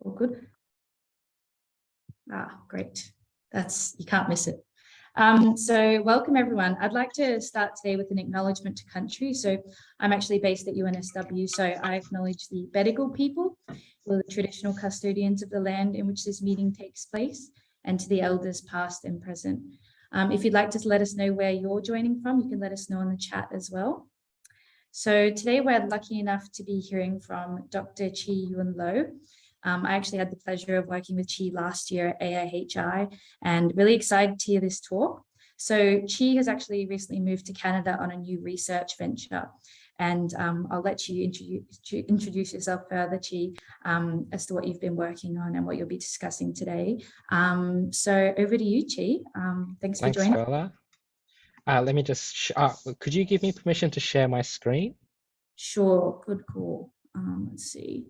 All good? Great. You can't miss it. So welcome everyone. I'd like to start today with an acknowledgement to country. So I'm actually based at UNSW, so I acknowledge the Bedigal people, who are the traditional custodians of the land in which this meeting takes place, and to the elders past and present. If you'd like to let us know where you're joining from, you can let us know in the chat as well. So today we're lucky enough to be hearing from Dr. Chi Yhun Lo. I actually had the pleasure of working with Chi last year at AIHI and really excited to hear this talk. So Chi has actually recently moved to Canada on a new research venture. And I'll let you introduce yourself further, Chi, as to what you've been working on and what you'll be discussing today. So over to you, Chi. Thanks for joining. Thanks, Bella. Let me just, could you give me permission to share my screen? Sure, good call. Let's see.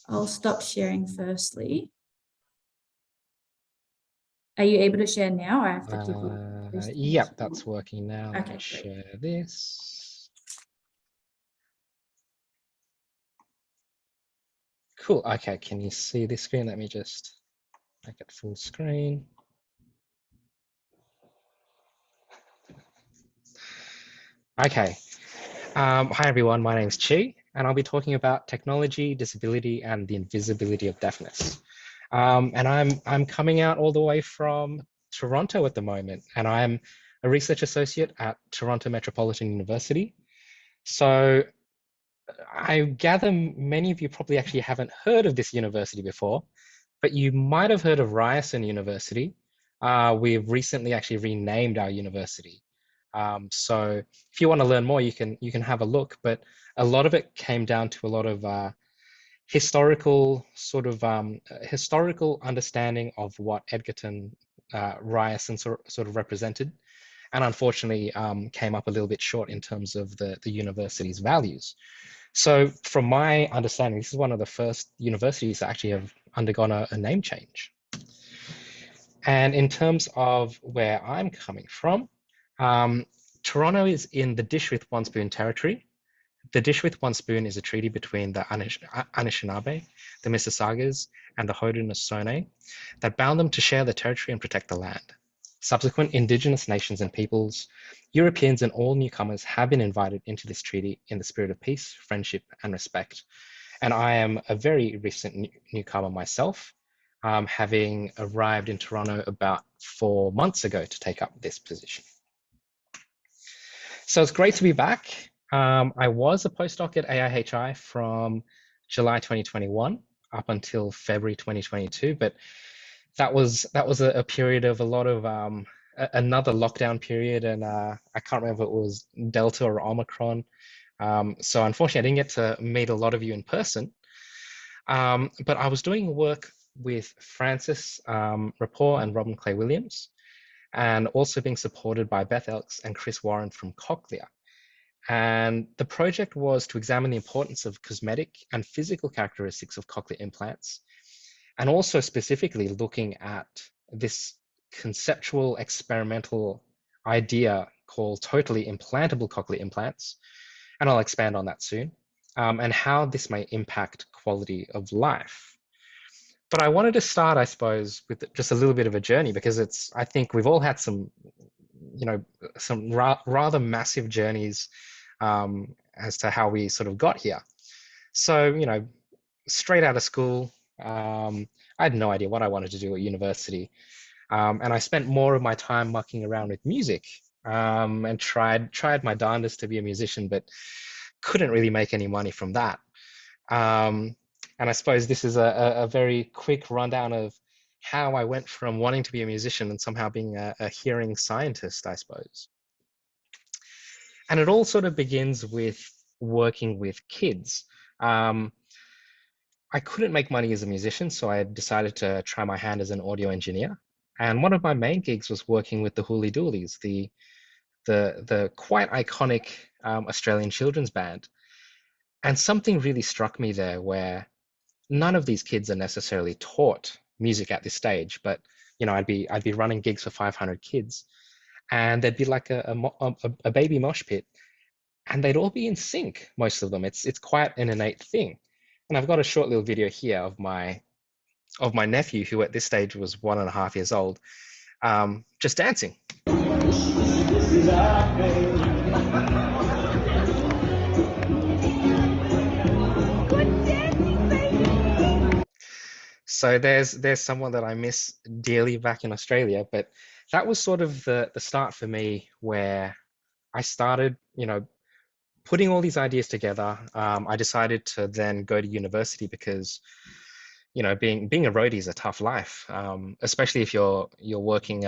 I'll stop sharing firstly. Are you able to share now, or I have to keep you? Yep, that's working now. Okay, Let me share this. Cool. Okay, can you see this screen? Let me just make it full screen. Okay. Hi everyone, my name's Chi, and I'll be talking about technology, disability, and the invisibility of deafness. And I'm coming out all the way from Toronto at the moment, and I'm a research associate at Toronto Metropolitan University. So I gather many of you probably actually haven't heard of this university before, but you might have heard of Ryerson University. We've recently actually renamed our university. So if you want to learn more, you can have a look, but a lot of it came down to a lot of historical understanding of what Edgerton Ryerson sort of represented, and unfortunately came up a little bit short in terms of the university's values. So from my understanding, this is one of the first universities that actually have undergone a name change. And in terms of where I'm coming from, Toronto is in the Dish with One Spoon territory. The Dish with One Spoon is a treaty between the Anishinaabe, the Mississaugas, and the Haudenosaunee that bound them to share the territory and protect the land. Subsequent Indigenous nations and peoples, Europeans, and all newcomers have been invited into this treaty in the spirit of peace, friendship, and respect. And I am a very recent newcomer myself, having arrived in Toronto about 4 months ago to take up this position. So it's great to be back. I was a postdoc at AIHI from July 2021 up until February 2022, but that was a period of a lot of another lockdown period, and I can't remember if it was Delta or Omicron. So unfortunately, I didn't get to meet a lot of you in person. But I was doing work with Francis Rapport and Robin Clay Williams, and also being supported by Beth Elks and Chris Warren from Cochlear. And the project was to examine the importance of cosmetic and physical characteristics of cochlear implants, and also specifically looking at this conceptual experimental idea called totally implantable cochlear implants, and I'll expand on that soon, and how this may impact quality of life. But I wanted to start, I suppose, with just a little bit of a journey, because I think we've all had some rather massive journeys as to how we sort of got here. So, straight out of school, I had no idea what I wanted to do at university. And I spent more of my time mucking around with music, and tried my darndest to be a musician, but couldn't really make any money from that. And I suppose this is a very quick rundown of how I went from wanting to be a musician and somehow being a hearing scientist, I suppose. And it all sort of begins with working with kids. I couldn't make money as a musician, so I decided to try my hand as an audio engineer. And one of my main gigs was working with the Hooly Doolies, the quite iconic Australian children's band. And something really struck me there, where none of these kids are necessarily taught music at this stage, but I'd be running gigs for 500 kids, and there'd be like a baby mosh pit, and they'd all be in sync, most of them. It's quite an innate thing. And I've got a short little video here of my of my nephew, who at this stage was 1.5 years old, just dancing. So there's someone that I miss dearly back in Australia, but that was sort of the start for me, where I started, putting all these ideas together. I decided to then go to university because, being a roadie is a tough life, especially if you're working,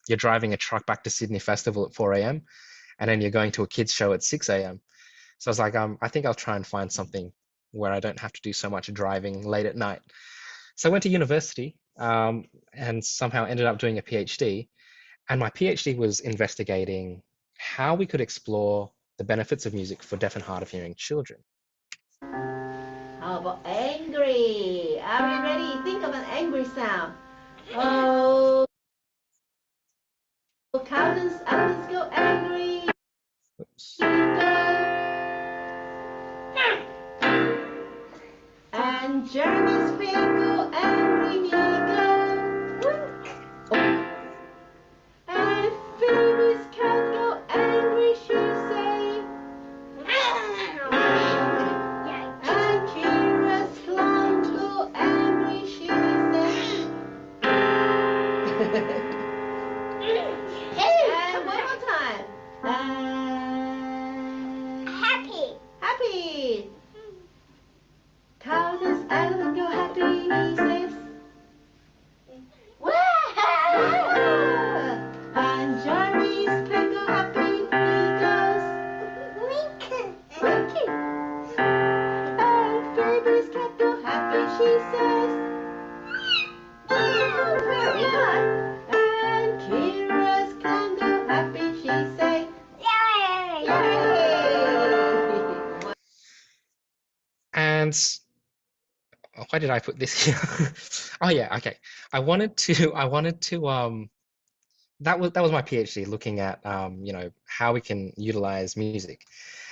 you're driving a truck back to Sydney Festival at 4 a.m. and then you're going to a kids show at 6 a.m. So I was like, I think I'll try and find something where I don't have to do so much driving late at night. So I went to university, and somehow ended up doing a PhD. And my PhD was investigating how we could explore the benefits of music for deaf and hard of hearing children. How about angry? Are we ready? Think of an angry sound. Oh, Calvin's go angry. Oops. And Jeremy's finger go angry, me go. And Phoebe's cat go angry, she say. And Kira's clown go angry, she say. And one more time. Happy. How does Alan go happy? He says. And Jerry's pen go happy. He goes. Winking. And Phoebe's cat go happy. She says. Very good. And Kira's clown go happy. She say. Yay! And why did I put this here? Oh yeah, okay. I wanted to that was my PhD, looking at how we can utilize music.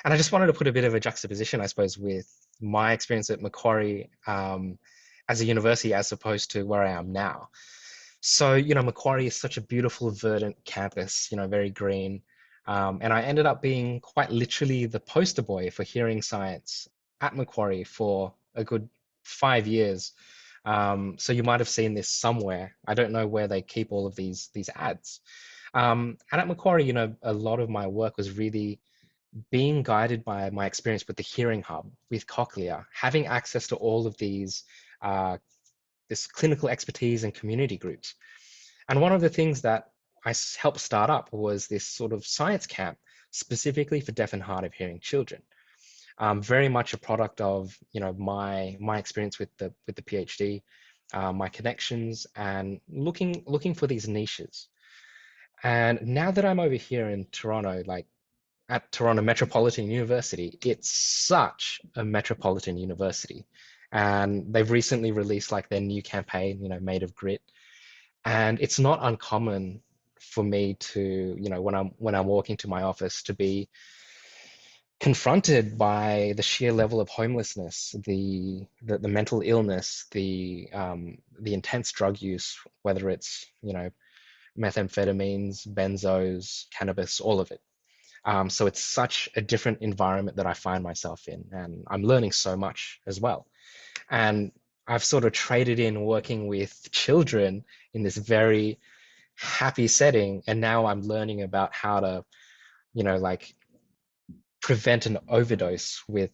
And I just wanted to put a bit of a juxtaposition, I suppose, with my experience at Macquarie as a university as opposed to where I am now. So, Macquarie is such a beautiful, verdant campus, very green. And I ended up being quite literally the poster boy for hearing science at Macquarie for a good 5 years. So you might have seen this somewhere. I don't know where they keep all of these ads. And at Macquarie, a lot of my work was really being guided by my experience with the Hearing Hub, with Cochlear, having access to all of these, this clinical expertise and community groups. And one of the things that I helped start up was this sort of science camp specifically for deaf and hard of hearing children. Very much a product of my experience with the PhD, my connections, and looking for these niches. And now that I'm over here in Toronto, like at Toronto Metropolitan University, it's such a metropolitan university, and they've recently released like their new campaign, made of grit, and it's not uncommon for me to, when I'm walking to my office, to be confronted by the sheer level of homelessness, the mental illness, the intense drug use, whether it's methamphetamines, benzos, cannabis, all of it. So it's such a different environment that I find myself in, and I'm learning so much as well. And I've sort of traded in working with children in this very happy setting, and now I'm learning about how to, like prevent an overdose with,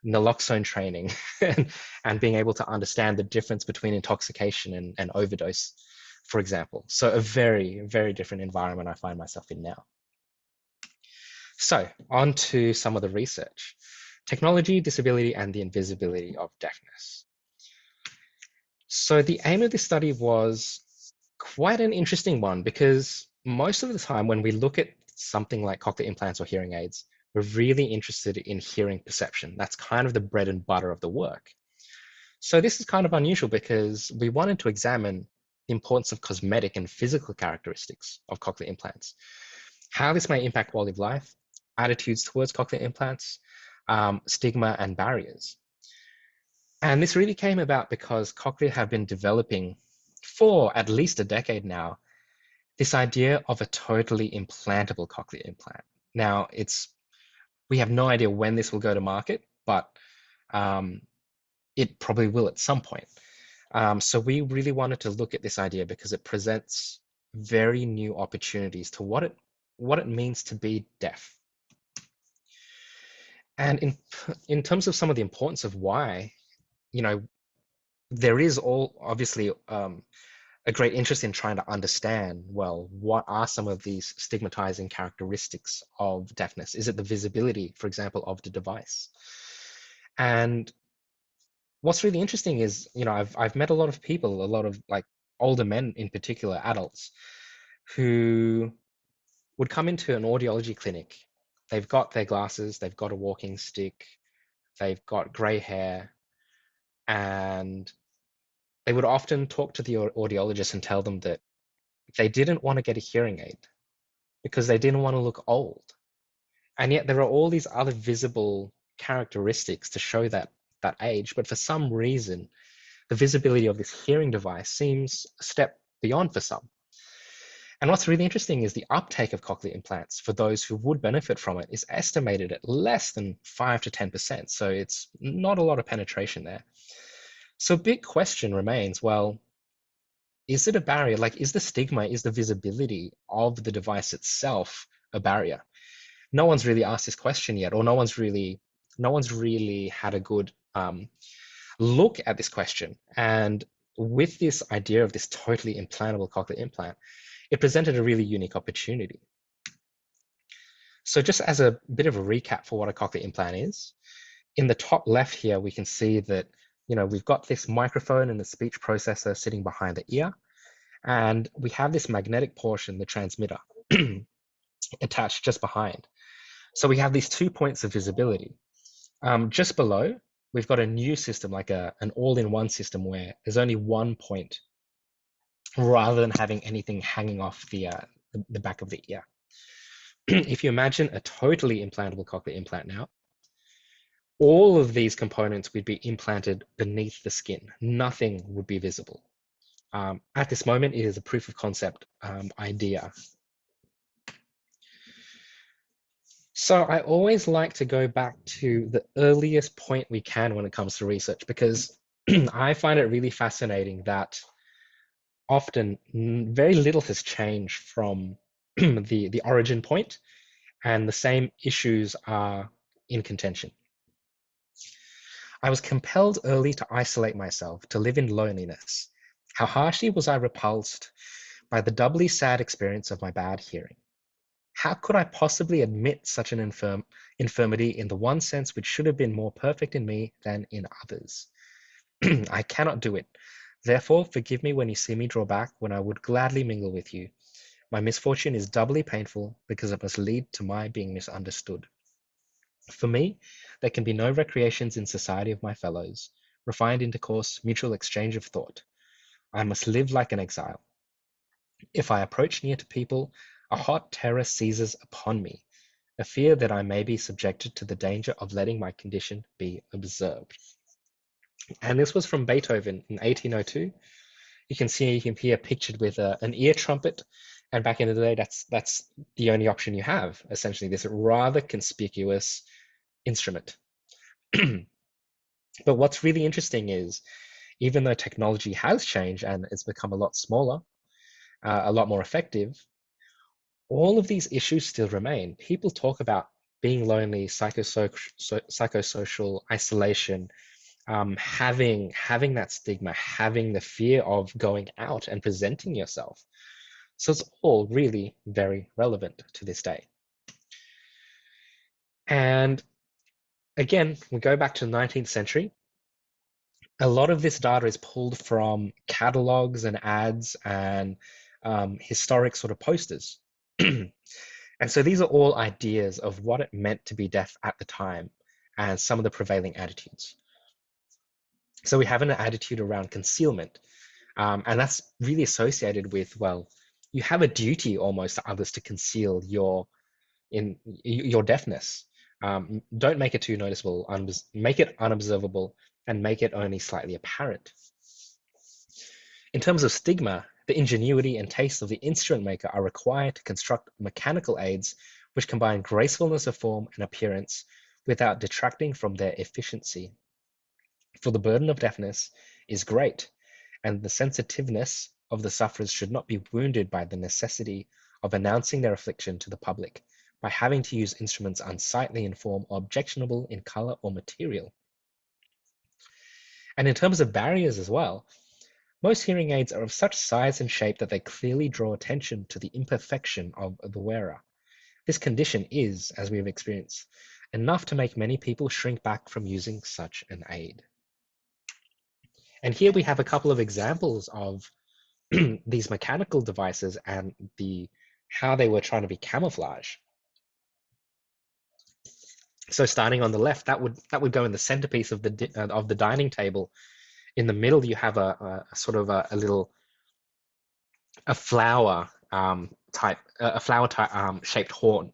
naloxone training and being able to understand the difference between intoxication and overdose, for example. So a very, very different environment I find myself in now. So on to some of the research. Technology, disability, and the invisibility of deafness. So the aim of this study was quite an interesting one, because most of the time when we look at something like cochlear implants or hearing aids, we're really interested in hearing perception. That's kind of the bread and butter of the work. So this is kind of unusual because we wanted to examine the importance of cosmetic and physical characteristics of cochlear implants, how this may impact quality of life, attitudes towards cochlear implants, stigma and barriers. And this really came about because Cochlear have been developing for at least a decade now this idea of a totally implantable cochlear implant. Now, we have no idea when this will go to market, but it probably will at some point. So we really wanted to look at this idea because it presents very new opportunities to what it means to be deaf. And in terms of some of the importance of why, there is obviously a great interest in trying to understand, well, what are some of these stigmatizing characteristics of deafness? Is it the visibility, for example, of the device? And what's really interesting is, I've met a lot of people, a lot of like older men in particular, adults, who would come into an audiology clinic. They've got their glasses, they've got a walking stick, they've got gray hair, and they would often talk to the audiologist and tell them that they didn't want to get a hearing aid because they didn't want to look old. And yet there are all these other visible characteristics to show that age, but for some reason, the visibility of this hearing device seems a step beyond for some. And what's really interesting is the uptake of cochlear implants for those who would benefit from it is estimated at less than 5 to 10%. So it's not a lot of penetration there. So a big question remains, well, is it a barrier? Like, is the stigma, is the visibility of the device itself a barrier? No one's really asked this question yet, or no one's really had a good look at this question. And with this idea of this totally implantable cochlear implant, it presented a really unique opportunity. So just as a bit of a recap for what a cochlear implant is, in the top left here, we can see that we've got this microphone and the speech processor sitting behind the ear, and we have this magnetic portion, the transmitter, attached just behind. So we have these 2 points of visibility. Just below, we've got a new system, like an all-in-one system where there's only 1 point rather than having anything hanging off the back of the ear. If you imagine a totally implantable cochlear implant now, all of these components would be implanted beneath the skin. Nothing would be visible. At this moment, it is a proof of concept idea. So I always like to go back to the earliest point we can when it comes to research, because I find it really fascinating that often very little has changed from the origin point, and the same issues are in contention. I was compelled early to isolate myself, to live in loneliness. How harshly was I repulsed by the doubly sad experience of my bad hearing. How could I possibly admit such an infirmity in the one sense which should have been more perfect in me than in others? I cannot do it. Therefore, forgive me when you see me draw back, when I would gladly mingle with you. My misfortune is doubly painful because it must lead to my being misunderstood. For me, there can be no recreations in society of my fellows, refined intercourse, mutual exchange of thought. I must live like an exile. If I approach near to people, a hot terror seizes upon me, a fear that I may be subjected to the danger of letting my condition be observed. And this was from Beethoven in 1802. You can hear pictured with an ear trumpet. And back in the day, that's the only option you have, essentially, this rather conspicuous instrument. But what's really interesting is, even though technology has changed and it's become a lot smaller, a lot more effective, all of these issues still remain. People talk about being lonely, psychosocial isolation, having that stigma, having the fear of going out and presenting yourself. So it's all really very relevant to this day. And again, we go back to the 19th century. A lot of this data is pulled from catalogs and ads and historic sort of posters. And so these are all ideas of what it meant to be deaf at the time and some of the prevailing attitudes. So we have an attitude around concealment, and that's really associated with, well, you have a duty almost to others to conceal your deafness. Don't make it too noticeable, make it unobservable, and make it only slightly apparent. In terms of stigma, the ingenuity and taste of the instrument maker are required to construct mechanical aids which combine gracefulness of form and appearance without detracting from their efficiency. For the burden of deafness is great, and the sensitiveness of the sufferers should not be wounded by the necessity of announcing their affliction to the public by having to use instruments unsightly in form or objectionable in color or material. And in terms of barriers as well, most hearing aids are of such size and shape that they clearly draw attention to the imperfection of the wearer. This condition is, as we have experienced, enough to make many people shrink back from using such an aid. And here we have a couple of examples of these mechanical devices and how they were trying to be camouflage. So starting on the left, that would go in the centerpiece of the dining table. In the middle, you have a sort of a flower type shaped horn,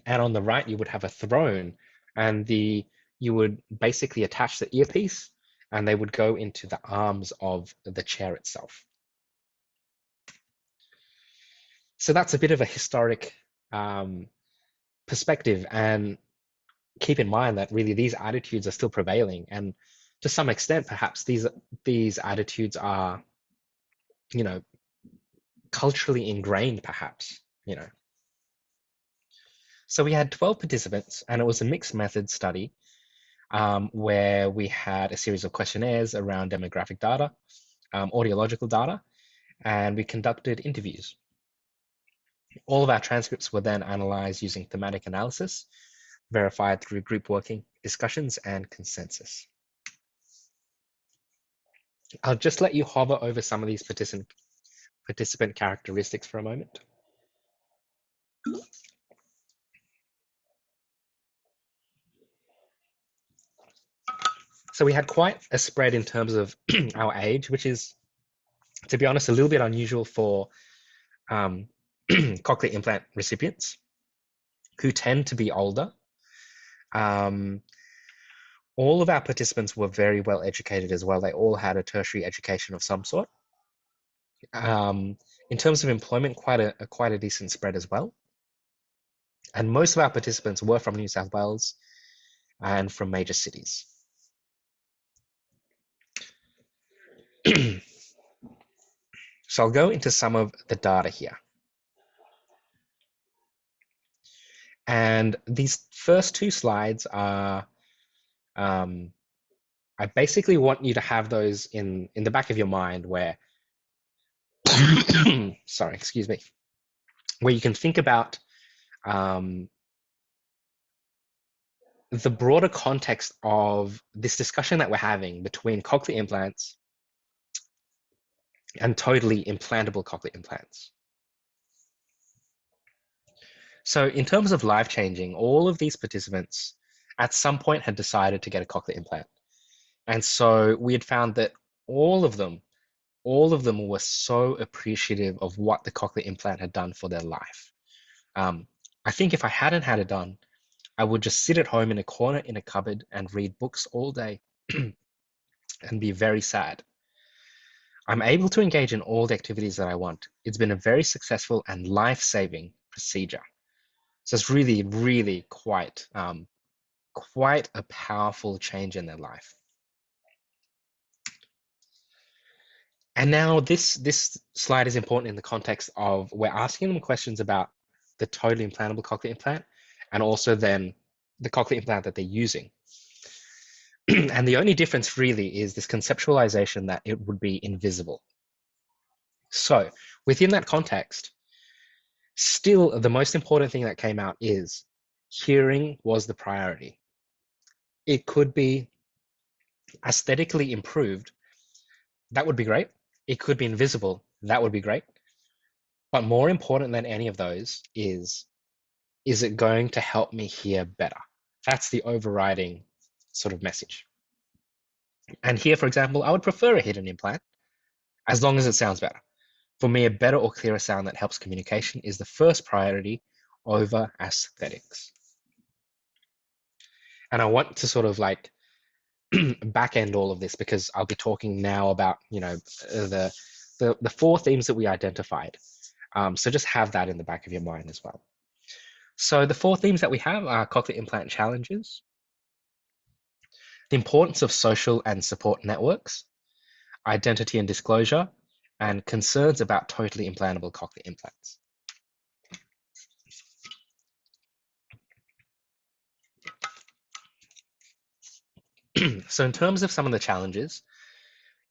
and on the right you would have a throne, and you would basically attach the earpiece, and they would go into the arms of the chair itself. So that's a bit of a historic perspective, and keep in mind that really these attitudes are still prevailing, and to some extent perhaps these attitudes are, you know, culturally ingrained perhaps, you know. So we had 12 participants, and it was a mixed method study where we had a series of questionnaires around demographic data, audiological data, and we conducted interviews. All of our transcripts were then analyzed using thematic analysis, verified through group working, discussions, and consensus. I'll just let you hover over some of these participant characteristics for a moment. So we had quite a spread in terms of our age, which is, to be honest, a little bit unusual for cochlear implant recipients, who tend to be older. All of our participants were very well educated as well. They all had a tertiary education of some sort. In terms of employment, quite a decent spread as well. And most of our participants were from New South Wales and from major cities. So I'll go into some of the data here. And these first two slides are, I basically want you to have those in the back of your mind where, sorry, excuse me, where you can think about the broader context of this discussion that we're having between cochlear implants and totally implantable cochlear implants. So in terms of life-changing, all of these participants at some point had decided to get a cochlear implant. And so we had found that all of them were so appreciative of what the cochlear implant had done for their life. I think if I hadn't had it done, I would just sit at home in a corner in a cupboard and read books all day and be very sad. I'm able to engage in all the activities that I want. It's been a very successful and life-saving procedure. So it's really, really quite a powerful change in their life. And now this slide is important in the context of we're asking them questions about the totally implantable cochlear implant and also then the cochlear implant that they're using. And the only difference really is this conceptualization that it would be invisible. So within that context, still the most important thing that came out is hearing was the priority. It could be aesthetically improved. That would be great. It could be invisible. That would be great. But more important than any of those is it going to help me hear better? That's the overriding sort of message. And here, for example, I would prefer a hidden implant as long as it sounds better. For me, a better or clearer sound that helps communication is the first priority over aesthetics. And I want to sort of like back end all of this because I'll be talking now about, the four themes that we identified. So just have that in the back of your mind as well. So the four themes that we have are cochlear implant challenges, the importance of social and support networks, identity and disclosure, and concerns about totally implantable cochlear implants. So in terms of some of the challenges,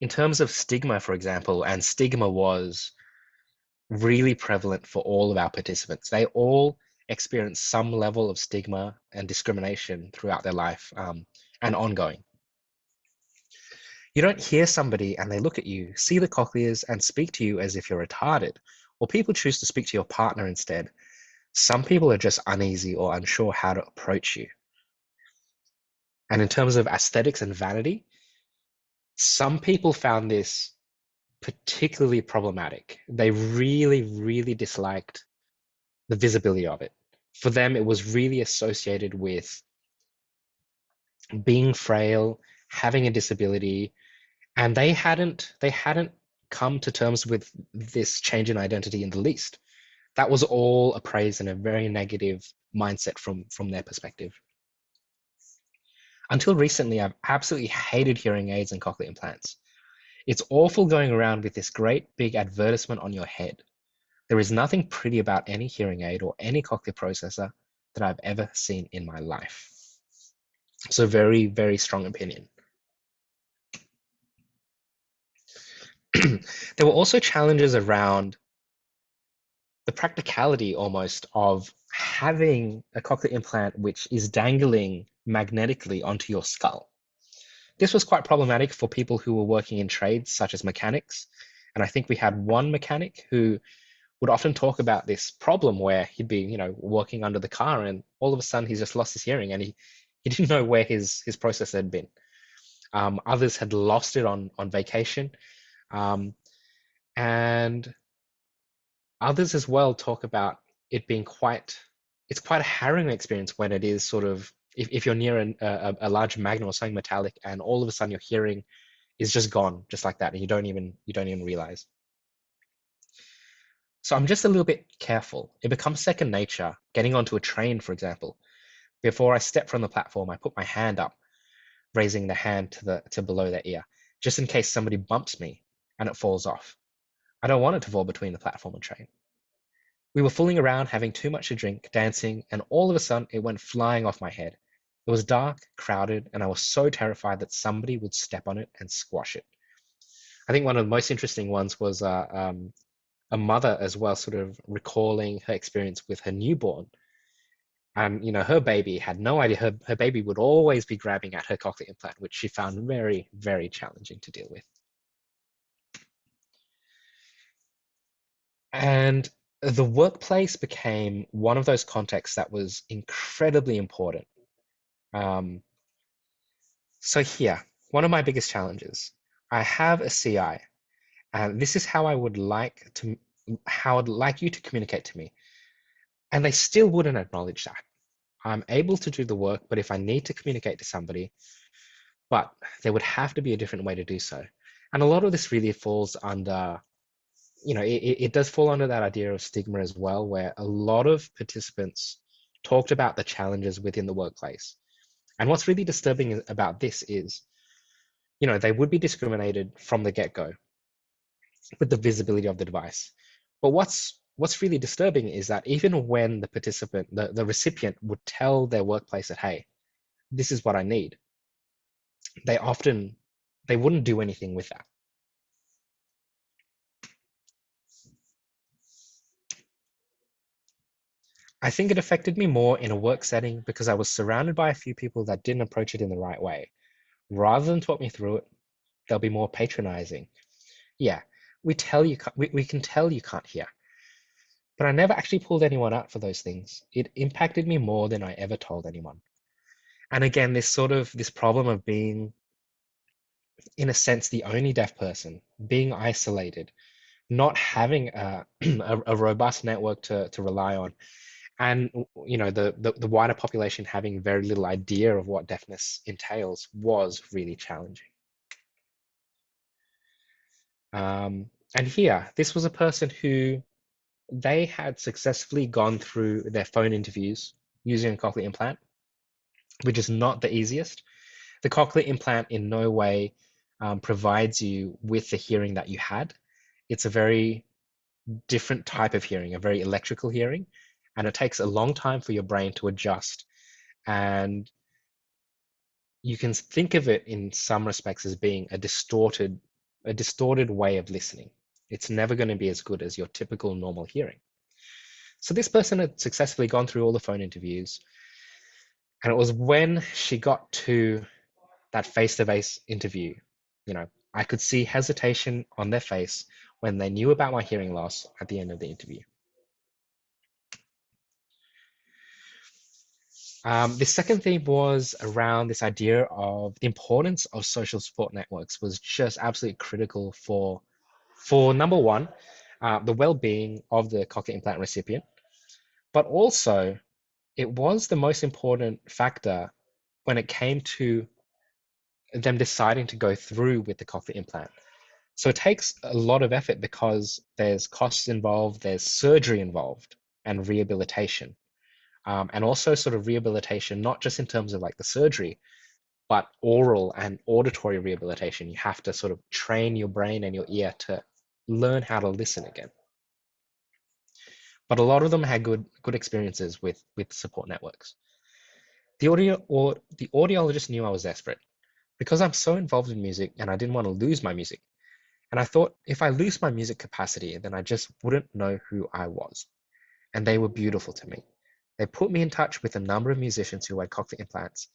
in terms of stigma, for example, and stigma was really prevalent for all of our participants. They all experience some level of stigma and discrimination throughout their life, and ongoing. You don't hear somebody and they look at you, see the cochlears, and speak to you as if you're retarded, or people choose to speak to your partner instead. Some people are just uneasy or unsure how to approach you. And in terms of aesthetics and vanity, some people found this particularly problematic. They really, really disliked the visibility of it. For them, it was really associated with being frail, having a disability, and they hadn't come to terms with this change in identity in the least. That was all appraised in a very negative mindset from their perspective. Until recently, I've absolutely hated hearing aids and cochlear implants. It's awful going around with this great big advertisement on your head. There is nothing pretty about any hearing aid or any cochlear processor that I've ever seen in my life. So very, very strong opinion. There were also challenges around the practicality almost of having a cochlear implant which is dangling magnetically onto your skull. This was quite problematic for people who were working in trades such as mechanics. And I think we had one mechanic who would often talk about this problem where he'd be, working under the car and all of a sudden he's just lost his hearing and he didn't know where his processor had been. Others had lost it on vacation. And others as well talk about it being it's quite a harrowing experience when it is sort of, if you're near a large magnet or something metallic and all of a sudden your hearing is just gone, just like that, and you don't even realize. So I'm just a little bit careful. It becomes second nature. Getting onto a train, for example, before I step from the platform, I put my hand up, raising the hand to below their ear, just in case somebody bumps me and it falls off. I don't want it to fall between the platform and train. We were fooling around, having too much to drink, dancing, and all of a sudden it went flying off my head. It was dark, crowded, and I was so terrified that somebody would step on it and squash it. I think one of the most interesting ones was a mother as well, sort of recalling her experience with her newborn. And, her baby had no idea. Her baby would always be grabbing at her cochlear implant, which she found very, very challenging to deal with. And the workplace became one of those contexts that was incredibly important. So here, one of my biggest challenges, I have a CI, and this is how I'd like you to communicate to me. And they still wouldn't acknowledge that. I'm able to do the work, but if I need to communicate to somebody, but there would have to be a different way to do so. And a lot of this really falls under, it does fall under that idea of stigma as well, where a lot of participants talked about the challenges within the workplace. And what's really disturbing about this is, they would be discriminated from the get-go with the visibility of the device. But what's really disturbing is that even when the participant, the recipient would tell their workplace that, hey, this is what I need, they wouldn't do anything with that. I think it affected me more in a work setting because I was surrounded by a few people that didn't approach it in the right way. Rather than talk me through it, they'll be more patronizing. Yeah, we can tell you can't hear. But I never actually pulled anyone out for those things. It impacted me more than I ever told anyone. And again, this problem of being, in a sense, the only deaf person, being isolated, not having a robust network to rely on, And the wider population having very little idea of what deafness entails was really challenging. And here, this was a person who they had successfully gone through their phone interviews using a cochlear implant, which is not the easiest. The cochlear implant in no way provides you with the hearing that you had. It's a very different type of hearing, a very electrical hearing, and it takes a long time for your brain to adjust. And you can think of it in some respects as being a distorted way of listening. It's never going to be as good as your typical normal hearing. So this person had successfully gone through all the phone interviews, and it was when she got to that face-to-face interview, I could see hesitation on their face when they knew about my hearing loss at the end of the interview. The second theme was around this idea of the importance of social support networks was just absolutely critical for number one, the well-being of the cochlear implant recipient, but also it was the most important factor when it came to them deciding to go through with the cochlear implant. So it takes a lot of effort because there's costs involved, there's surgery involved, and rehabilitation. And also sort of rehabilitation, not just in terms of like the surgery, but oral and auditory rehabilitation. You have to sort of train your brain and your ear to learn how to listen again. But a lot of them had good experiences with support networks. The audiologist knew I was desperate because I'm so involved in music and I didn't want to lose my music. And I thought if I lose my music capacity, then I just wouldn't know who I was. And they were beautiful to me. They put me in touch with a number of musicians who had cochlear implants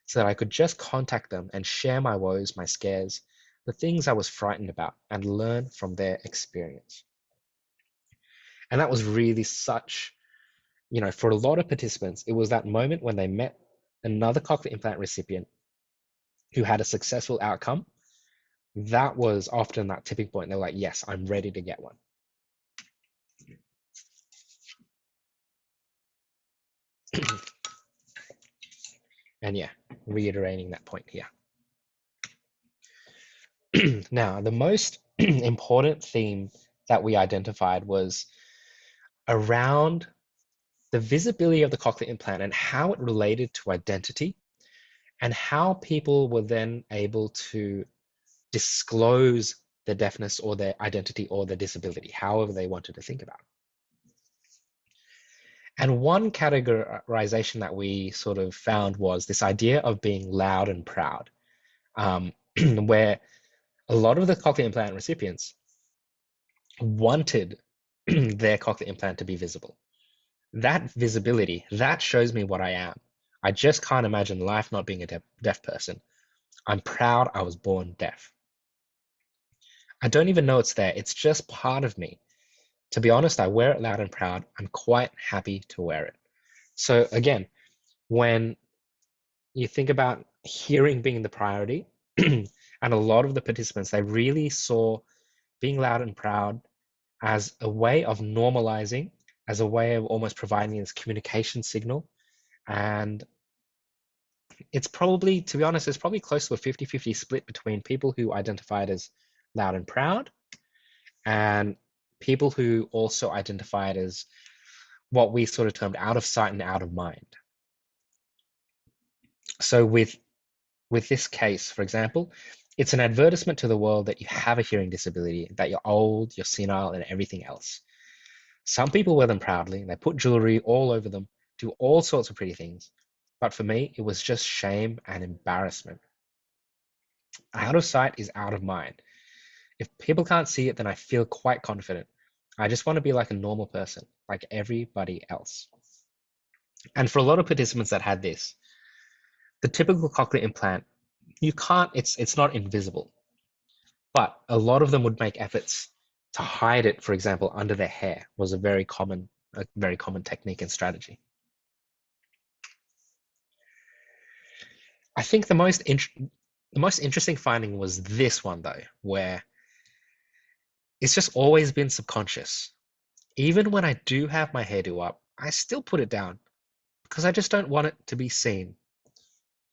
so that I could just contact them and share my woes, my scares, the things I was frightened about, and learn from their experience. And that was really such, for a lot of participants, it was that moment when they met another cochlear implant recipient who had a successful outcome. That was often that tipping point. They're like, yes, I'm ready to get one. And yeah, reiterating that point here. Now, the most important theme that we identified was around the visibility of the cochlear implant and how it related to identity and how people were then able to disclose their deafness or their identity or their disability, however they wanted to think about it. And one categorization that we sort of found was this idea of being loud and proud, where a lot of the cochlear implant recipients wanted their cochlear implant to be visible. That visibility, that shows me what I am. I just can't imagine life not being a deaf person. I'm proud I was born deaf. I don't even know it's there. It's just part of me. To be honest, I wear it loud and proud. I'm quite happy to wear it. So again, when you think about hearing being the priority, and a lot of the participants, they really saw being loud and proud as a way of normalizing, as a way of almost providing this communication signal. And it's probably, to be honest, it's probably close to a 50-50 split between people who identified as loud and proud and people who also identified as what we sort of termed out of sight and out of mind. So with this case, for example, it's an advertisement to the world that you have a hearing disability, that you're old, you're senile, and everything else. Some people wear them proudly, they put jewelry all over them, do all sorts of pretty things. But for me, it was just shame and embarrassment. Out of sight is out of mind. If people can't see it, then I feel quite confident. I just want to be like a normal person, like everybody else. And for a lot of participants that had this, the typical cochlear implant, it's not invisible. But a lot of them would make efforts to hide it, for example, under their hair was a very common technique and strategy. I think the most interesting finding was this one though, where it's just always been subconscious. Even when I do have my hairdo up, I still put it down because I just don't want it to be seen.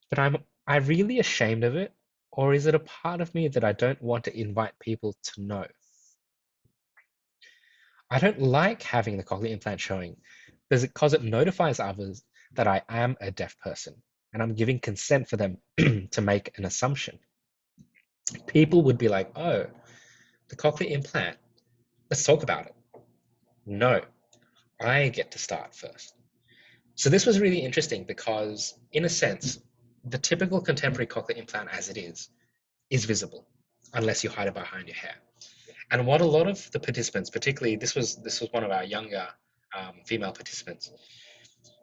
But am I really ashamed of it? Or is it a part of me that I don't want to invite people to know? I don't like having the cochlear implant showing because it notifies others that I am a deaf person and I'm giving consent for them to make an assumption. People would be like, oh, the cochlear implant, let's talk about it. No, I get to start first. So this was really interesting because, in a sense, the typical contemporary cochlear implant as it is visible, unless you hide it behind your hair. And what a lot of the participants, particularly this was one of our younger female participants,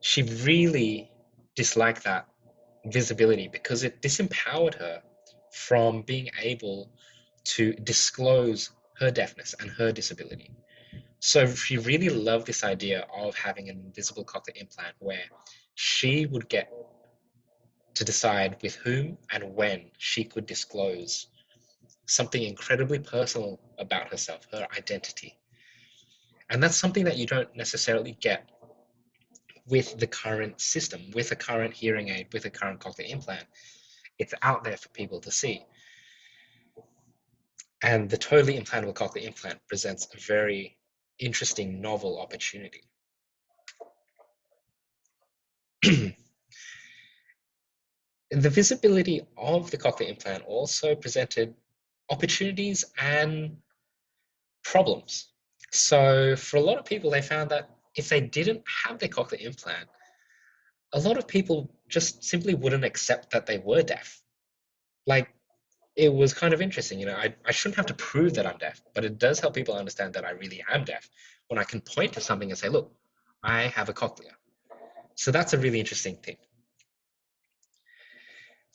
she really disliked that visibility because it disempowered her from being able to disclose her deafness and her disability. So she really loved this idea of having an invisible cochlear implant where she would get to decide with whom and when she could disclose something incredibly personal about herself, her identity. And that's something that you don't necessarily get with the current system, with a current hearing aid, with a current cochlear implant. It's out there for people to see. And the totally implantable cochlear implant presents a very interesting, novel opportunity. The visibility of the cochlear implant also presented opportunities and problems. So for a lot of people, they found that if they didn't have their cochlear implant, a lot of people just simply wouldn't accept that they were deaf. Like, it was kind of interesting, I shouldn't have to prove that I'm deaf, but it does help people understand that I really am deaf when I can point to something and say, look, I have a cochlear. So that's a really interesting thing.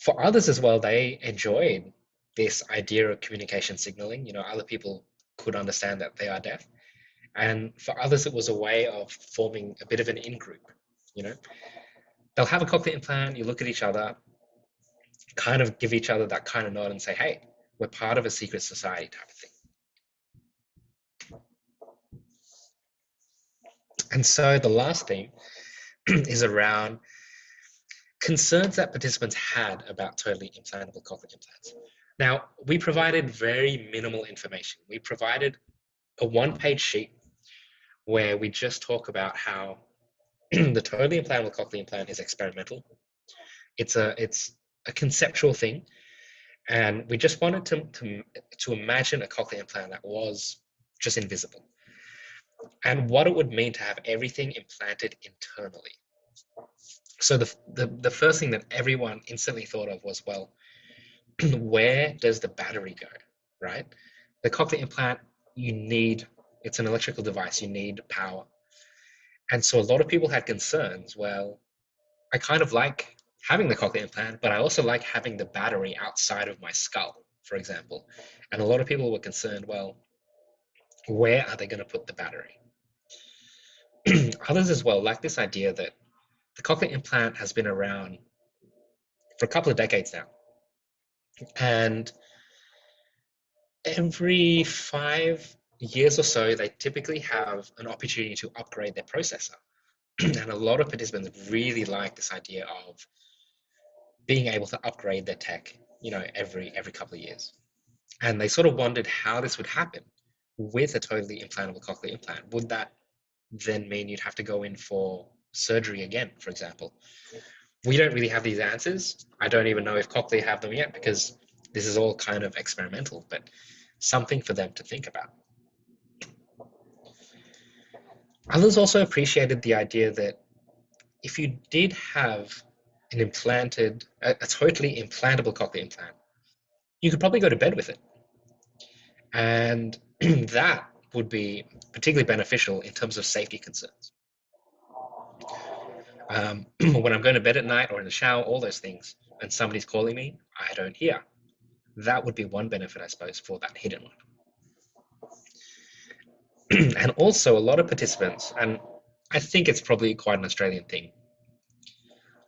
For others as well, they enjoyed this idea of communication signaling. Other people could understand that they are deaf. And for others, it was a way of forming a bit of an in-group. They'll have a cochlear implant, you look at each other, kind of give each other that kind of nod and say, hey, we're part of a secret society type of thing. And so the last theme is around concerns that participants had about totally implantable cochlear implants. Now, we provided very minimal information. We provided a one-page sheet where we just talk about how the totally implantable cochlear implant is experimental. It's a conceptual thing, and we just wanted to imagine a cochlear implant that was just invisible, and what it would mean to have everything implanted internally. So the first thing that everyone instantly thought of was, well, where does the battery go, right? The cochlear implant, it's an electrical device, you need power. And so a lot of people had concerns, well, I kind of like having the cochlear implant, but I also like having the battery outside of my skull, for example. And a lot of people were concerned, well, where are they going to put the battery? Others as well like this idea that the cochlear implant has been around for a couple of decades now. And every 5 years or so, they typically have an opportunity to upgrade their processor. And a lot of participants really like this idea of being able to upgrade their tech, every couple of years. And they sort of wondered how this would happen with a totally implantable cochlear implant. Would that then mean you'd have to go in for surgery again, for example? We don't really have these answers. I don't even know if Cochlear have them yet because this is all kind of experimental, but something for them to think about. Others also appreciated the idea that if you did have a totally implantable cochlear implant, you could probably go to bed with it. And that would be particularly beneficial in terms of safety concerns. When I'm going to bed at night or in the shower, all those things, and somebody's calling me, I don't hear. That would be one benefit, I suppose, for that hidden one. And also a lot of participants, and I think it's probably quite an Australian thing,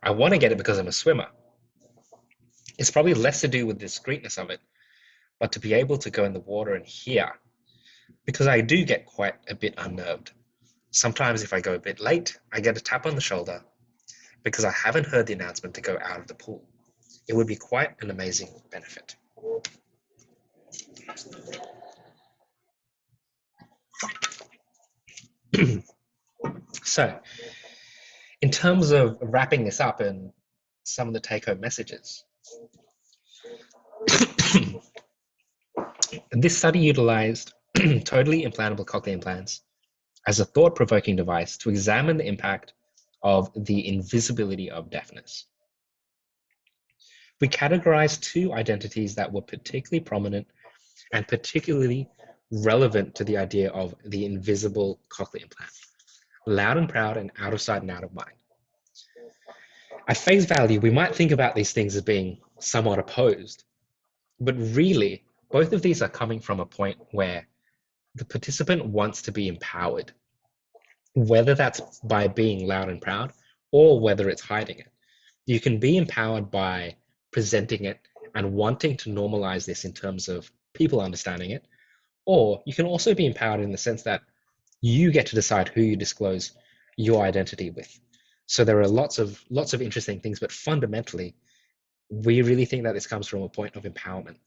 I want to get it because I'm a swimmer. It's probably less to do with the discreetness of it, but to be able to go in the water and hear, because I do get quite a bit unnerved. Sometimes if I go a bit late, I get a tap on the shoulder because I haven't heard the announcement to go out of the pool. It would be quite an amazing benefit. So, in terms of wrapping this up and some of the take-home messages, this study utilized totally implantable cochlear implants as a thought-provoking device to examine the impact of the invisibility of deafness. We categorized two identities that were particularly prominent and particularly relevant to the idea of the invisible cochlear implant: loud and proud and out of sight and out of mind. At face value, we might think about these things as being somewhat opposed, but really, both of these are coming from a point where the participant wants to be empowered, whether that's by being loud and proud or whether it's hiding it. You can be empowered by presenting it and wanting to normalize this in terms of people understanding it, or you can also be empowered in the sense that you get to decide who you disclose your identity with. So there are lots of interesting things, but fundamentally, we really think that this comes from a point of empowerment.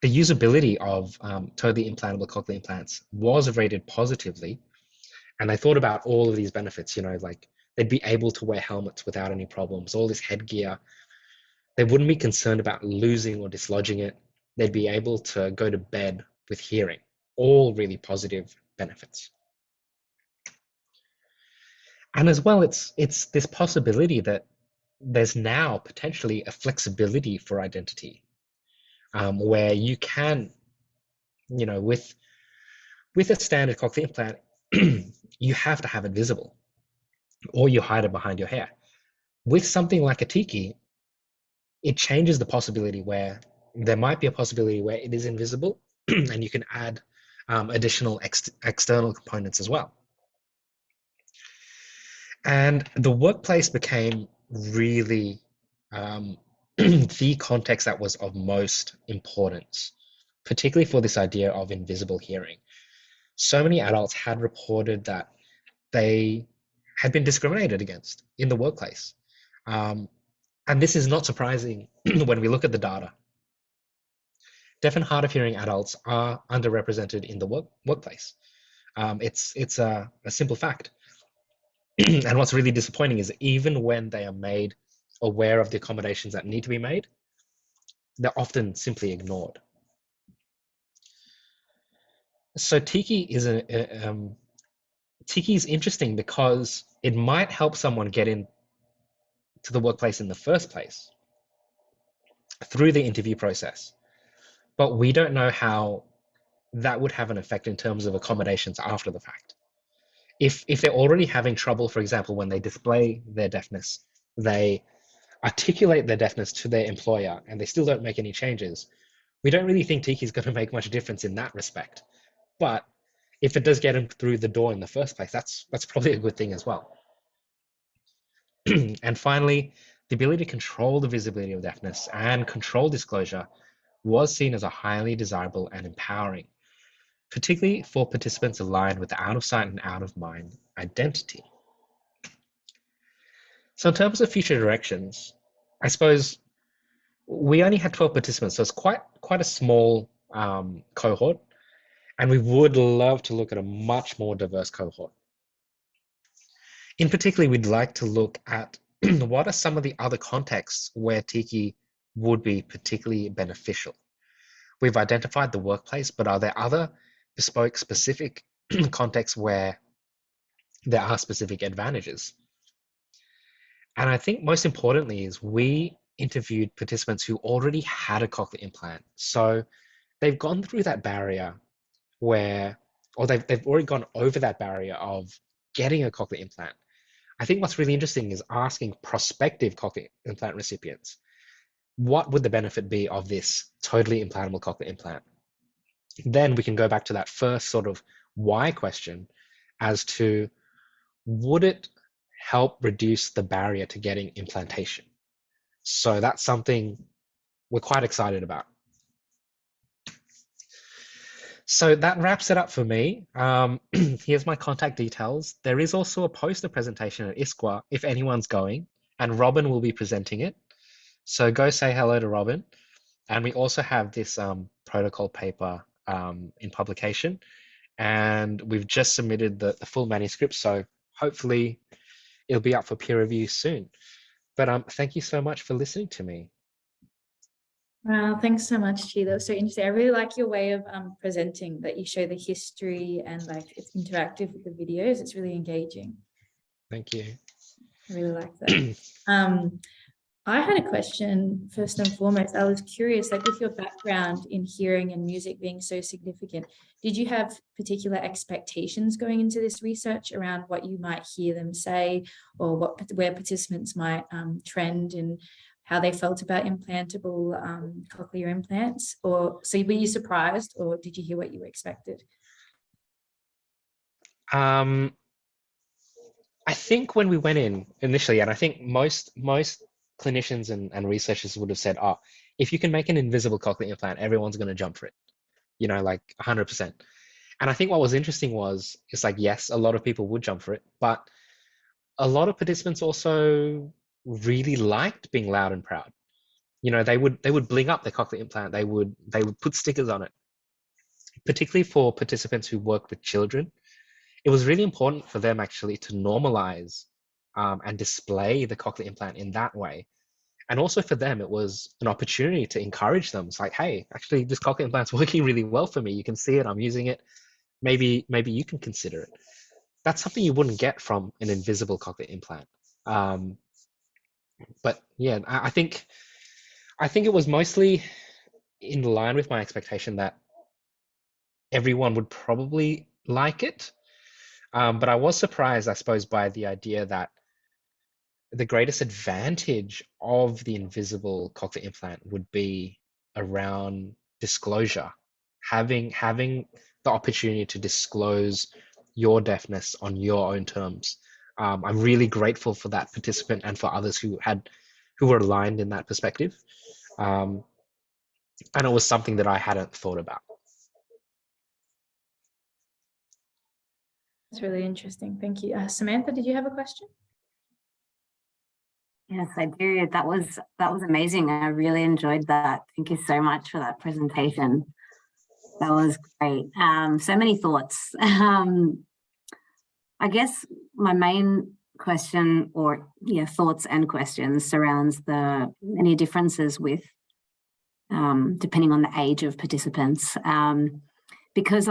The usability of totally implantable cochlear implants was rated positively, and I thought about all of these benefits, like they'd be able to wear helmets without any problems, all this headgear. They wouldn't be concerned about losing or dislodging it. They'd be able to go to bed with hearing. All really positive benefits. And as well, it's this possibility that there's now potentially a flexibility for identity, where you can, with a standard cochlear implant, you have to have it visible, or you hide it behind your hair. With something like a Tiki, it changes the possibility where there might be a possibility where it is invisible, and you can add additional external components as well. And the workplace became really the context that was of most importance, particularly for this idea of invisible hearing. So many adults had reported that they had been discriminated against in the workplace. And this is not surprising when we look at the data. Deaf and hard of hearing adults are underrepresented in the workplace. It's a simple fact. And what's really disappointing is even when they are made aware of the accommodations that need to be made, they're often simply ignored. So Tiki is interesting because it might help someone get in to the workplace in the first place through the interview process, but we don't know how that would have an effect in terms of accommodations after the fact. If they're already having trouble, for example, when they display their deafness, they articulate their deafness to their employer and they still don't make any changes, we don't really think Tiki is going to make much difference in that respect. But if it does get them through the door in the first place, that's probably a good thing as well. And finally, the ability to control the visibility of deafness and control disclosure was seen as a highly desirable and empowering, particularly for participants aligned with the out of sight and out of mind identity. So in terms of future directions, I suppose we only had 12 participants, so it's quite a small cohort, and we would love to look at a much more diverse cohort. In particular, we'd like to look at what are some of the other contexts where Tiki would be particularly beneficial. We've identified the workplace, but are there other bespoke specific contexts where there are specific advantages? And I think most importantly is we interviewed participants who already had a cochlear implant. So they've gone through that barrier they've already gone over that barrier of getting a cochlear implant. I think what's really interesting is asking prospective cochlear implant recipients, what would the benefit be of this totally implantable cochlear implant? Then we can go back to that first sort of why question as to, would it help reduce the barrier to getting implantation? So that's something we're quite excited about. So that wraps it up for me. Here's my contact details. There is also a poster presentation at ISQA if anyone's going, and Robin will be presenting it. So go say hello to Robin. And we also have this protocol paper in publication, and we've just submitted the full manuscript. So hopefully it'll be up for peer review soon. But thank you so much for listening to me. Wow, thanks so much, Chi. That was so interesting. I really like your way of presenting, that you show the history and like it's interactive with the videos. It's really engaging. Thank you. I really like that. I had a question first and foremost. I was curious, like with your background in hearing and music being so significant, did you have particular expectations going into this research around what you might hear them say, or where participants might trend in how they felt about implantable cochlear implants? Or so were you surprised, or did you hear what you expected? I think when we went in initially, and I think most clinicians and researchers would have said, oh, if you can make an invisible cochlear implant, everyone's going to jump for it, you know, like 100%. And I think what was interesting was, it's like, yes, a lot of people would jump for it, but a lot of participants also really liked being loud and proud. You know, they would bling up their cochlear implant. They would put stickers on it, particularly for participants who work with children. It was really important for them actually to normalize and display the cochlear implant in that way. And also for them, it was an opportunity to encourage them. It's like, hey, actually, this cochlear implant's working really well for me. You can see it. I'm using it. Maybe you can consider it. That's something you wouldn't get from an invisible cochlear implant. But yeah, I think it was mostly in line with my expectation that everyone would probably like it. But I was surprised, I suppose, by the idea that the greatest advantage of the invisible cochlear implant would be around disclosure, having the opportunity to disclose your deafness on your own terms. I'm really grateful for that participant and for others who were aligned in that perspective. And it was something that I hadn't thought about. That's really interesting. Thank you. Samantha, did you have a question? Yes, I do. That was amazing. I really enjoyed that. Thank you so much for that presentation. That was great. So many thoughts. I guess my main question, or thoughts and questions, surrounds the many differences with depending on the age of participants. Because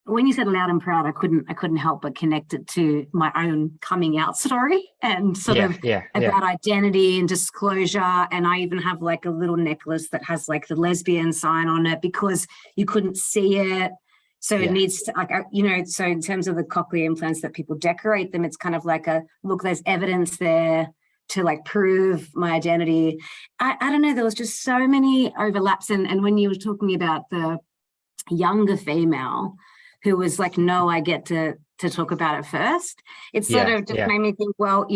when you said loud and proud, I couldn't help but connect it to my own coming out story and sort of about identity and disclosure. And I even have like a little necklace that has like the lesbian sign on it because you couldn't see it. So it needs to, like, so in terms of the cochlear implants that people decorate them, it's kind of like look, there's evidence there to like prove my identity. I don't know, there was just so many overlaps. And when you were talking about the younger female who was like, no, I get to talk about it first, it sort of just made me think, well,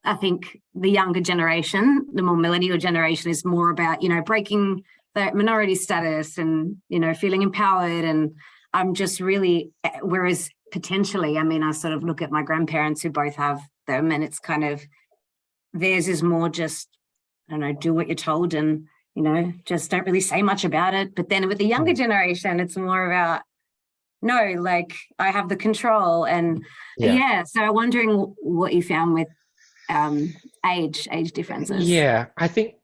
I think the younger generation, the more millennial generation, is more about, breaking the minority status and, feeling empowered. And I'm just really, whereas potentially, I mean, I sort of look at my grandparents who both have them, and it's kind of, theirs is more just, I don't know, do what you're told and, just don't really say much about it. But then with the younger generation, it's more about, no, like I have the control. And so I'm wondering what you found with age differences. Yeah, I think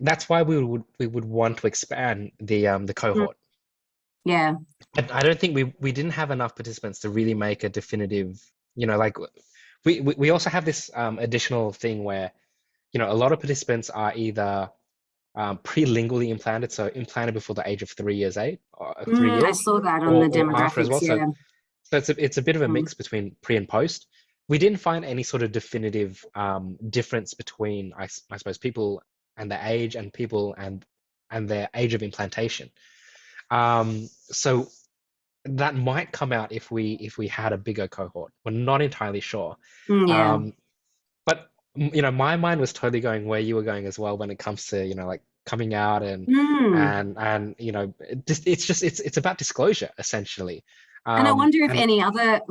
that's why we would want to expand the cohort. Yeah. I don't think we didn't have enough participants to really make a definitive, like we also have this additional thing where, a lot of participants are either prelingually implanted, so implanted before the age of 3 years age, or 3 years. I saw that on the demographics after as well. So it's a bit of a mix between pre and post. We didn't find any sort of definitive difference between, I suppose, people and their age and people and their age of implantation. So that might come out if we had a bigger cohort. We're not entirely sure. But my mind was totally going where you were going as well when it comes to like coming out and you know, it's about disclosure essentially. And I wonder if any other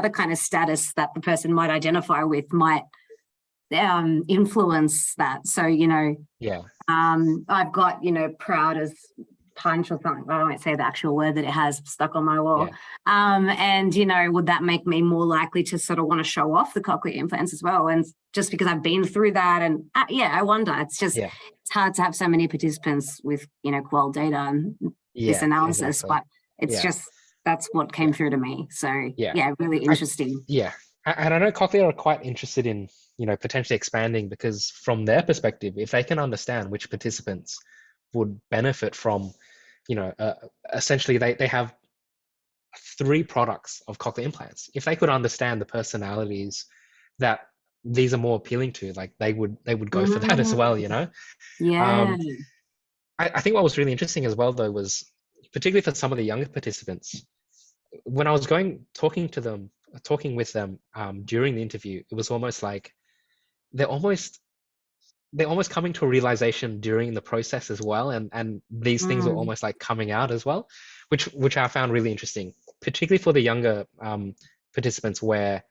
kind of status that the person might identify with might influence that. So, you know, I've got, you know, proud as punch or something. I won't say the actual word that it has stuck on my wall. And, you know, would that make me more likely to sort of want to show off the cochlear implants as well? And just because I've been through that, and I wonder. It's just it's hard to have so many participants with, you know, qual data and this analysis, but it's just that's what came through to me. So really interesting. And I know Cochlear are quite interested in, you know, potentially expanding, because from their perspective, if they can understand which participants would benefit from, you know, essentially they have 3 products of cochlear implants. If they could understand the personalities that these are more appealing to, like they would go for that as well, you know? I think what was really interesting as well though was, particularly for some of the younger participants, when I was talking with them during the interview, it was almost like they're almost coming to a realization during the process as well, and these things are almost like coming out as well, which I found really interesting, particularly for the younger participants, where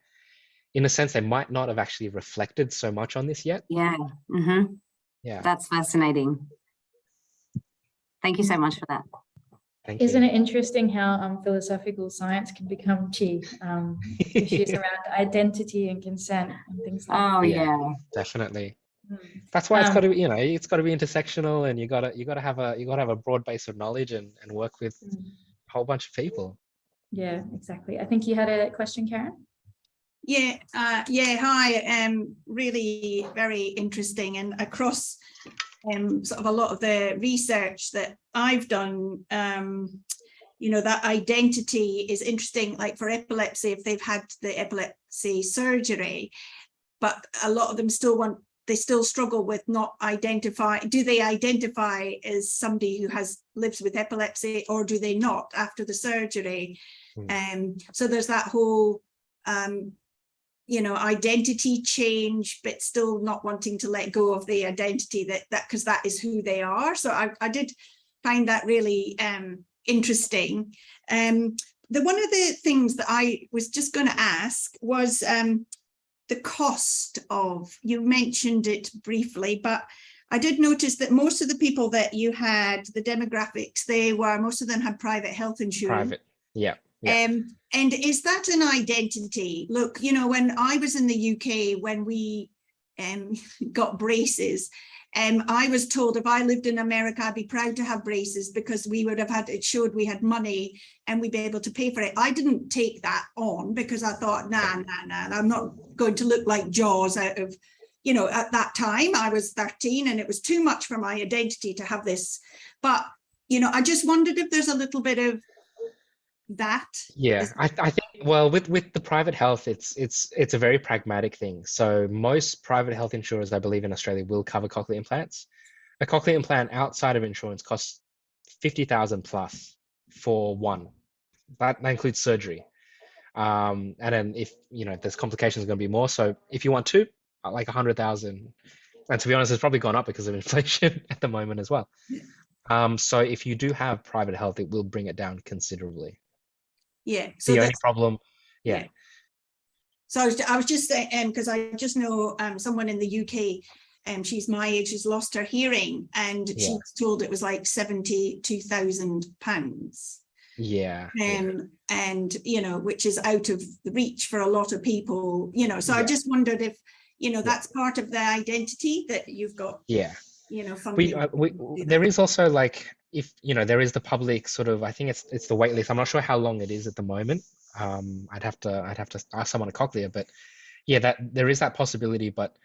in a sense they might not have actually reflected so much on this yet. That's fascinating. Thank you so much for that. Isn't it interesting how philosophical science can become cheap? Issues around identity and consent and things like that. Definitely. That's why it's got to be, you know, it's got to be intersectional, and you got to have a broad base of knowledge and work with a whole bunch of people. Yeah, exactly. I think you had a question, Karen. Hi. Really very interesting, and across sort of a lot of the research that I've done, you know, that identity is interesting, like for epilepsy, if they've had the epilepsy surgery, but a lot of them still struggle with not do they identify as somebody who lives with epilepsy, or do they not after the surgery? So there's that whole you know, identity change, but still not wanting to let go of the identity that because that is who they are. So I did find that really interesting. One of the things that I was just going to ask was the cost of, you mentioned it briefly, but I did notice that most of the people that you had, the demographics, most of them had private health insurance. And is that an identity? Look, you know, when I was in the UK, when we got braces, I was told if I lived in America, I'd be proud to have braces, because we would have it showed we had money and we'd be able to pay for it. I didn't take that on, because I thought, nah, I'm not going to look like Jaws out of, you know, at that time I was 13 and it was too much for my identity to have this. But, you know, I just wondered if there's a little bit of that. I think, well, with the private health, it's a very pragmatic thing. So most private health insurers, I believe, in Australia will cover cochlear implants. A cochlear implant outside of insurance costs 50,000 plus for one. That includes surgery, and then if you know there's complications, going to be more. So if you want two, like 100,000, and to be honest, it's probably gone up because of inflation at the moment as well. So if you do have private health, it will bring it down considerably. So the only problem, So I was just saying, because I just know someone in the UK, and she's my age, she's lost her hearing, and she was told it was like £72,000. And you know, which is out of the reach for a lot of people, you know. So I just wondered if, you know, that's part of the identity that you've got. You know, there is also, like, if you know, there is the public sort of, I think it's the wait list. I'm not sure how long it is at the moment. I'd have to ask someone at Cochlear, but that there is that possibility. But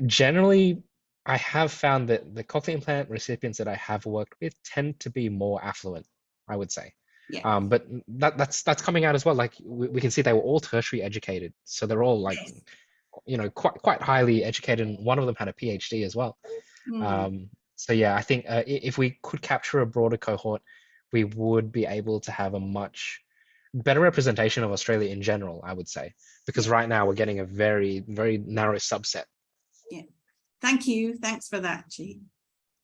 generally, I have found that the cochlear implant recipients that I have worked with tend to be more affluent, I would say. But that's coming out as well. Like we can see they were all tertiary educated, so they're all like, you know, quite highly educated, and one of them had a PhD as well. So I think if we could capture a broader cohort, we would be able to have a much better representation of Australia in general, I would say, because right now we're getting a very, very narrow subset. Thank you. Thanks for that, Chi.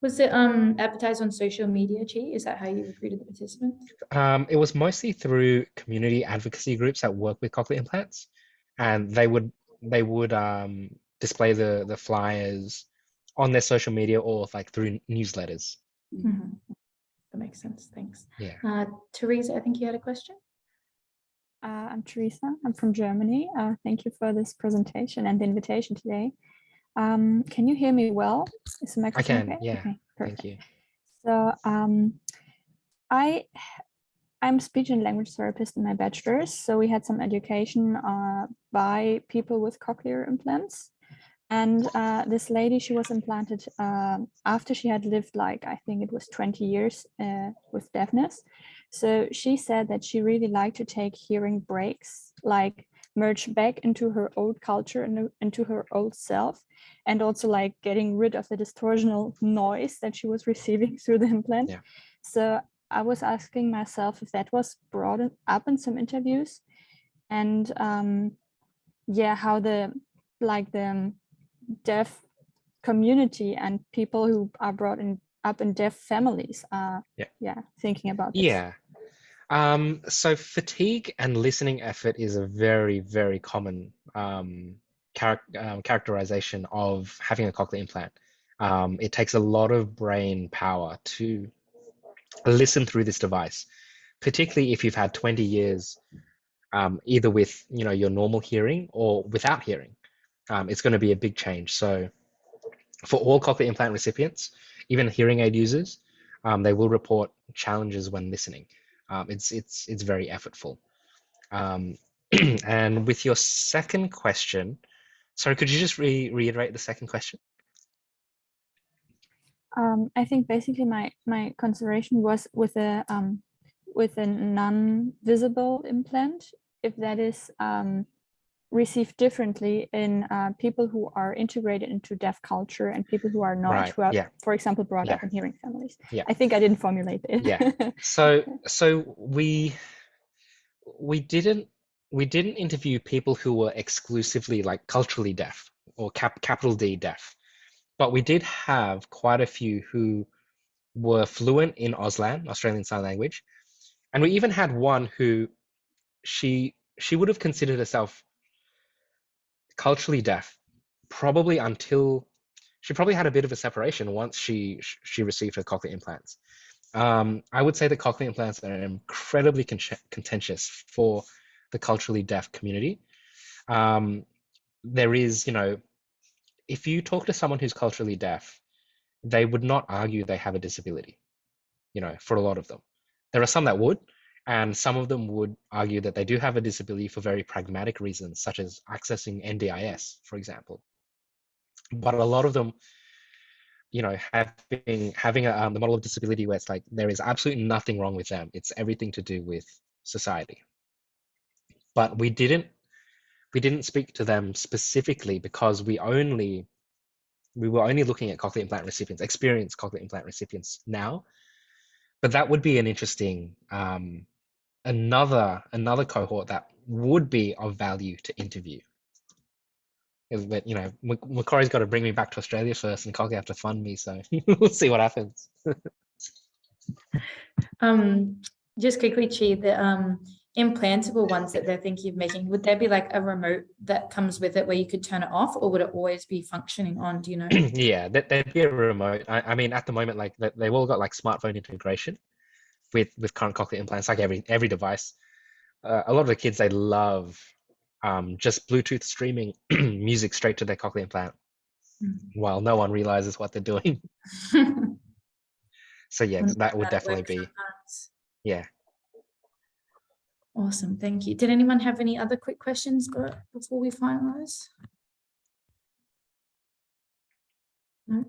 Was it advertised on social media, Chi? Is that how you recruited the participants? It was mostly through community advocacy groups that work with cochlear implants, and they would display the flyers on their social media or like through newsletters. Mm-hmm. That makes sense. Thanks. Yeah. Teresa, I think you had a question. I'm Teresa. I'm from Germany. Thank you for this presentation and the invitation today. Can you hear me well? Is the microphone I can, okay? yeah. Okay, perfect. Thank you. So I'm speech and language therapist in my bachelor's. So we had some education by people with cochlear implants. And this lady, she was implanted after she had lived like, I think it was 20 years with deafness. So she said that she really liked to take hearing breaks, like merge back into her old culture and into her old self, and also like getting rid of the distortional noise that she was receiving through the implant. Yeah. So I was asking myself if that was brought up in some interviews, and yeah, how the deaf community and people who are brought up in deaf families are thinking about this. Yeah. So fatigue and listening effort is a very, very common characterization of having a cochlear implant. It takes a lot of brain power to listen through this device, particularly if you've had 20 years either with your normal hearing or without hearing. It's going to be a big change. So for all cochlear implant recipients, even hearing aid users, they will report challenges when listening. It's very effortful. And with your second question, sorry, could you just reiterate the second question? I think basically my consideration was with a non-visible implant, if that is received differently in people who are integrated into deaf culture and people who are not, Right. who are, Yeah. for example, brought Yeah. up in hearing families. Yeah. I think I didn't formulate it. Yeah. So we didn't interview people who were exclusively like culturally deaf or capital D deaf, but we did have quite a few who were fluent in Auslan, Australian Sign Language, and we even had one who she would have considered herself culturally deaf probably until she probably had a bit of a separation once she received her cochlear implants. I would say that cochlear implants are incredibly contentious for the culturally deaf community. There is, if you talk to someone who's culturally deaf, they would not argue they have a disability, for a lot of them. There are some that would, and some of them would argue that they do have a disability for very pragmatic reasons, such as accessing NDIS, for example. But a lot of them, having the model of disability where it's like there is absolutely nothing wrong with them. It's everything to do with society. But we didn't speak to them specifically because we were only looking at cochlear implant recipients, experienced cochlear implant recipients now. But that would be an interesting another cohort that would be of value to interview. But Macquarie's got to bring me back to Australia first, and Cochlear have to fund me, so we'll see what happens. Just quickly, Chi, the implantable ones that they're thinking of making, would there be like a remote that comes with it where you could turn it off, or would it always be functioning on? Do you know? Yeah, there'd be a remote. I mean, at the moment, like they've all got like smartphone integration with current cochlear implants, like every device. A lot of the kids, they love just Bluetooth streaming music straight to their cochlear implant, while no one realizes what they're doing. So yeah, that would definitely be. Yeah. Awesome, thank you. Did anyone have any other quick questions before we finalize? No?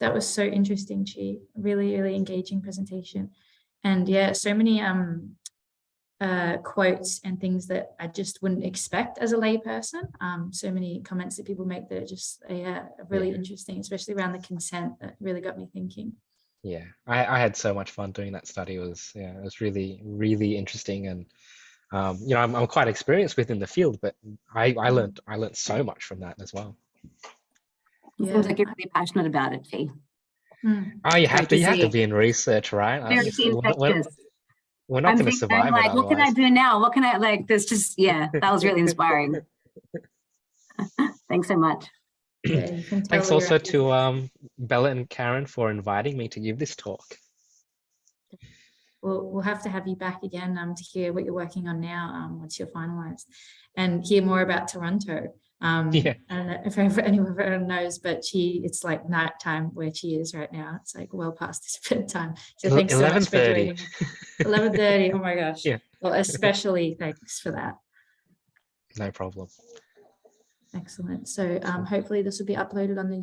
That was so interesting, Chi. Really, really engaging presentation. And yeah, so many quotes and things that I just wouldn't expect as a layperson. So many comments that people make that are just really interesting, especially around the consent. That really got me thinking. Yeah, I had so much fun doing that study. It was really, really interesting, and I'm quite experienced within the field, but I learned so much from that as well. It seems like you're really passionate about it, Chi. Oh, you have Great to to see. be in research, right? Very infectious. We're not going to survive it like, what can I otherwise. do now? What can I, like, there's just, yeah, that was really inspiring. Thanks so much. Yeah, you can Thanks tell also you're- to Bella and Karen for inviting me to give this talk. We'll have to have you back again to hear what you're working on now once you're finalized, and hear more about Toronto. Yeah. I don't know if anyone knows, but it's like nighttime where she is right now. It's like well past his bedtime. So thanks so much for 11:30. joining. 11:30. Oh my gosh. Yeah. Well, especially thanks for that. No problem. Excellent. So hopefully this will be uploaded on the